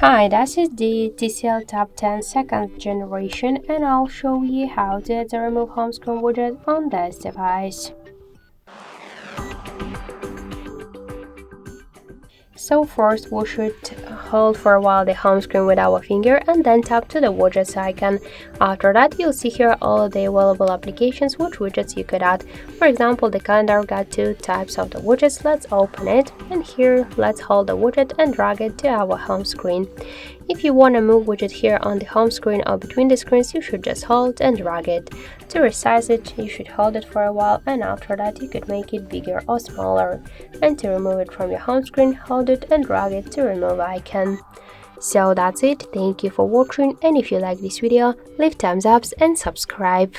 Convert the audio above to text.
Hi, this is the TCL Tab 10 second generation, and I'll show you how to add the remove home screen widget on this device. So first we should hold for a while the home screen with our finger and then tap to the widgets icon. After that, you'll see here all of the available applications which widgets you could add. For example, the calendar got two types of the widgets. Let's open it, and here let's hold the widget and drag it to our home screen. If you want to move widget here on the home screen or between the screens, you should just hold and drag it. To resize it, you should hold it for a while, and after that you could make it bigger or smaller. And to remove it from your home screen, hold it and drag it to remove icon. So that's it. Thank you for watching, and if you like this video, leave thumbs up and subscribe.